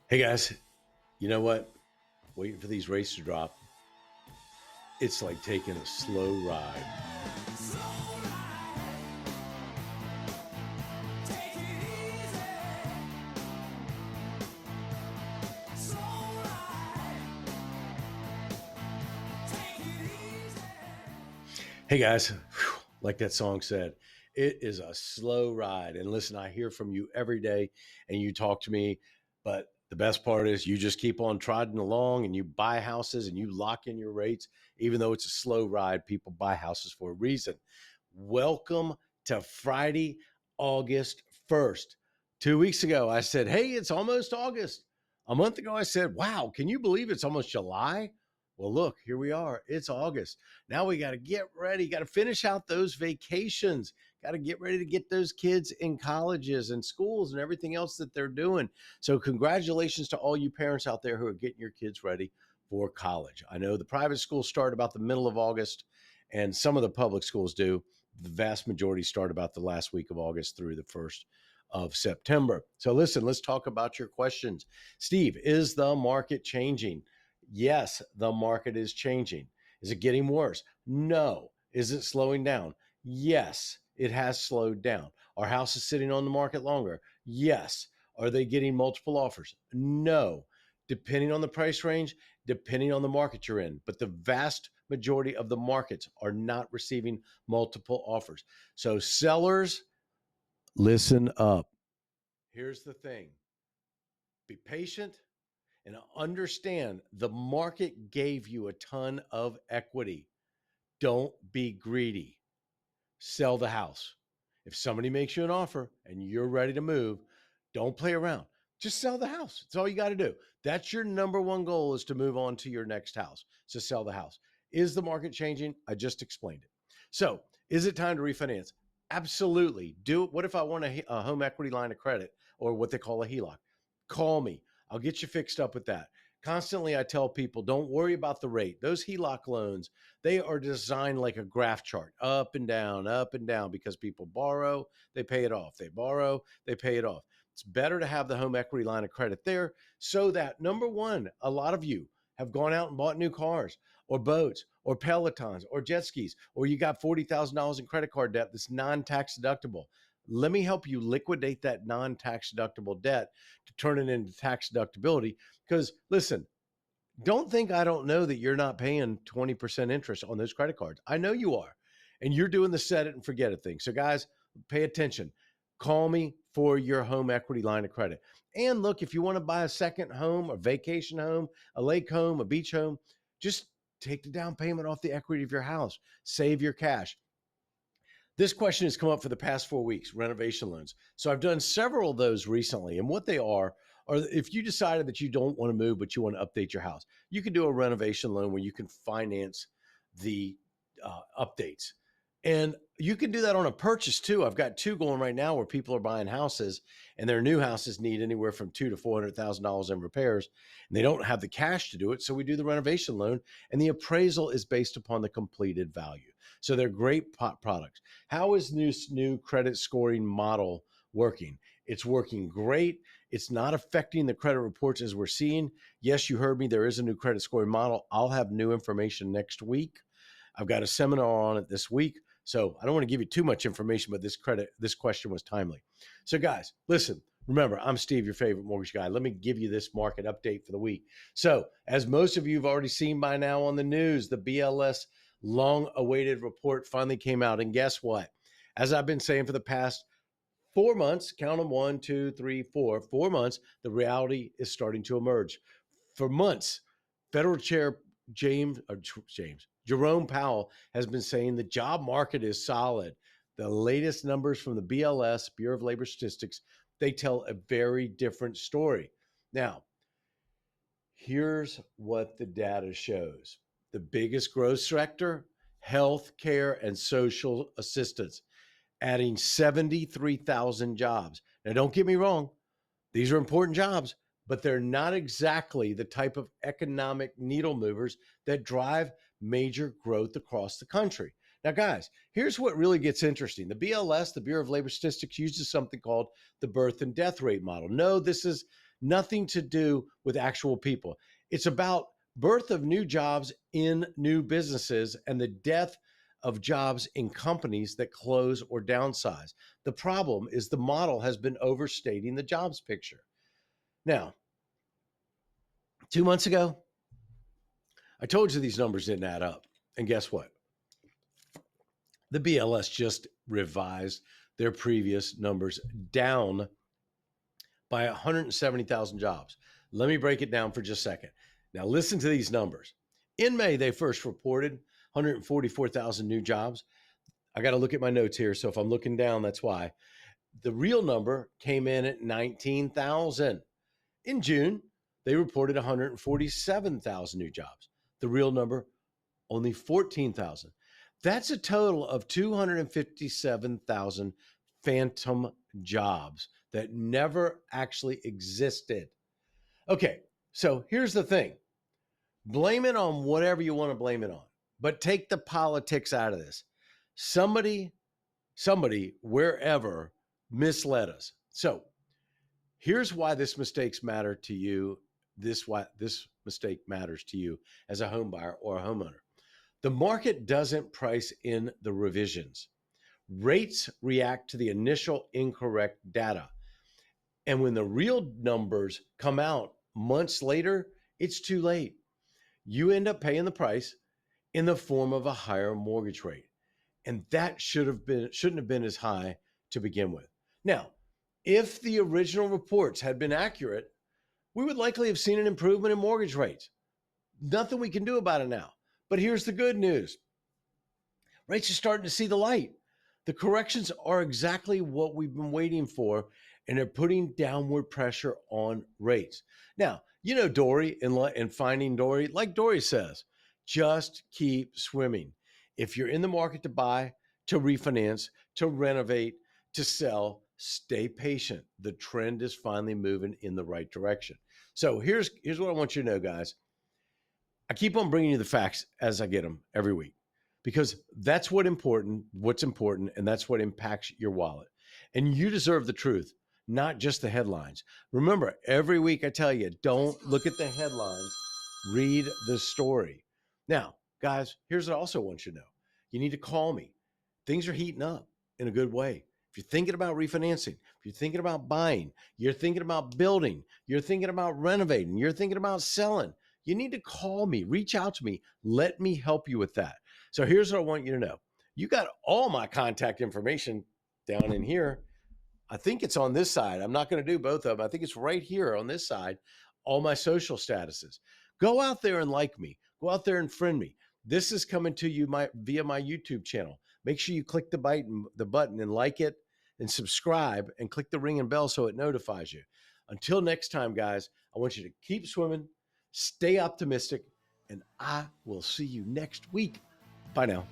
Hey guys, you know what? Waiting for these rates to drop. It's like taking a slow ride. Hey guys, like that song said, it is a slow ride. And listen, I hear from you every day and you talk to me, but the best part is you just keep on trotting along and you buy houses and you lock in your rates. Even though it's a slow ride, people buy houses for a reason. Welcome to Friday, August 1st. 2 weeks ago, I said, hey, it's almost August. A month ago, I said, wow, can you believe it's almost July? Well, look, here we are. It's August. Now we got to get ready, got to finish out those vacations, got to get ready to get those kids in colleges and schools and everything else that they're doing. So, congratulations to all you parents out there who are getting your kids ready for college. I know the private schools start about the middle of August, and some of the public schools do. The vast majority start about the last week of August through the 1st of September. So, listen, let's talk about your questions. Steve, is the market changing? Yes, the market is changing. Is it getting worse? No. Is it slowing down? Yes, it has slowed down. Are houses sitting on the market longer? Yes. Are they getting multiple offers? No. Depending on the price range, depending on the market you're in. But the vast majority of the markets are not receiving multiple offers. So, sellers, listen up. Here's the thing, be patient and understand the market gave you a ton of equity. Don't be greedy. Sell the house. If somebody makes you an offer and you're ready to move, don't play around. Just sell the house. That's all you got to do. That's your number one goal, is to move on to your next house. So sell the house. Is the market changing? I just explained it. So is it time to refinance? Absolutely. Do it. What if I want a home equity line of credit, or what they call a HELOC? Call me. I'll get you fixed up with that. Constantly, I tell people, don't worry about the rate. Those HELOC loans, they are designed like a graph chart, up and down, because people borrow, they pay it off. They borrow, they pay it off. It's better to have the home equity line of credit there, so that, number one, a lot of you have gone out and bought new cars or boats or Pelotons or jet skis, or you got $40,000 in credit card debt that's non-tax deductible. Let me help you liquidate that non-tax deductible debt to turn it into tax deductibility. Because listen, don't think I don't know that you're not paying 20% interest on those credit cards. I know you are. And you're doing the set it and forget it thing. So, guys, pay attention. Call me for your home equity line of credit. And look, if you want to buy a second home, a vacation home, a lake home, a beach home, just take the down payment off the equity of your house. Save your cash. This question has come up for the past 4 weeks, renovation loans. So I've done several of those recently. And what they are if you decided that you don't want to move, but you want to update your house, you can do a renovation loan where you can finance the updates. And you can do that on a purchase too. I've got two going right now where people are buying houses, and their new houses need anywhere from $200,000 to $400,000 in repairs, and they don't have the cash to do it. So we do the renovation loan, and the appraisal is based upon the completed value. So they're great products. How is this new credit scoring model working? It's working great. It's not affecting the credit reports as we're seeing. Yes, you heard me. There is a new credit scoring model. I'll have new information next week. I've got a seminar on it this week. So I don't want to give you too much information, but this question was timely. So guys, listen, remember, I'm Steve, your favorite mortgage guy. Let me give you this market update for the week. So as most of you have already seen by now on the news, the BLS long-awaited report finally came out. And guess what? As I've been saying for the past 4 months, count them, 1, 2, 3, 4 months, the reality is starting to emerge. For months, Federal Chair Jerome Powell has been saying the job market is solid. The latest numbers from the BLS, Bureau of Labor Statistics, they tell a very different story. Now, here's what the data shows. The biggest growth sector, healthcare and social assistance, adding 73,000 jobs. Now, don't get me wrong, these are important jobs, but they're not exactly the type of economic needle movers that drive major growth across the country. Now, guys, here's what really gets interesting. The BLS, the Bureau of Labor Statistics, uses something called the birth and death rate model. No, this is nothing to do with actual people. It's about birth of new jobs in new businesses and the death of jobs in companies that close or downsize. The problem is the model has been overstating the jobs picture. Now, 2 months ago, I told you these numbers didn't add up. And guess what? The BLS just revised their previous numbers down by 170,000 jobs. Let me break it down for just a second. Now, listen to these numbers. In May, they first reported 144,000 new jobs. I got to look at my notes here. So if I'm looking down, that's why. The real number came in at 19,000. In June, they reported 147,000 new jobs. The real number, only 14,000. That's a total of 257,000 phantom jobs that never actually existed. Okay, so here's the thing. Blame it on whatever you want to blame it on, but take the politics out of this. Somebody, wherever, misled us. So here's why this mistakes matter to you. Why this mistake matters to you as a home buyer or a homeowner. The market doesn't price in the revisions. Rates react to the initial incorrect data. And when the real numbers come out months later, it's too late. You end up paying the price in the form of a higher mortgage rate. And that shouldn't have been as high to begin with. Now, if the original reports had been accurate, we would likely have seen an improvement in mortgage rates. Nothing we can do about it now. But here's the good news. Rates are starting to see the light. The corrections are exactly what we've been waiting for, and they're putting downward pressure on rates. Now, you know Dory and Finding Dory, like Dory says, just keep swimming. If you're in the market to buy, to refinance, to renovate, to sell, stay patient. The trend is finally moving in the right direction. So here's what I want you to know, guys. I keep on bringing you the facts as I get them every week, because that's what's important, and that's what impacts your wallet. And you deserve the truth, not just the headlines. Remember, every week I tell you, don't look at the headlines, read the story. Now, guys, here's what I also want you to know. You need to call me. Things are heating up in a good way. If you're thinking about refinancing, if you're thinking about buying, you're thinking about building, you're thinking about renovating, you're thinking about selling, you need to call me, reach out to me. Let me help you with that. So here's what I want you to know. You got all my contact information down in here. I think it's on this side. I'm not going to do both of them. I think it's right here on this side, all my social statuses. Go out there and like me. Go out there and friend me. This is coming to you via my YouTube channel. Make sure you click the button and like it and subscribe and click the ring and bell so it notifies you. Until next time, guys, I want you to keep swimming, stay optimistic, and I will see you next week. Bye now.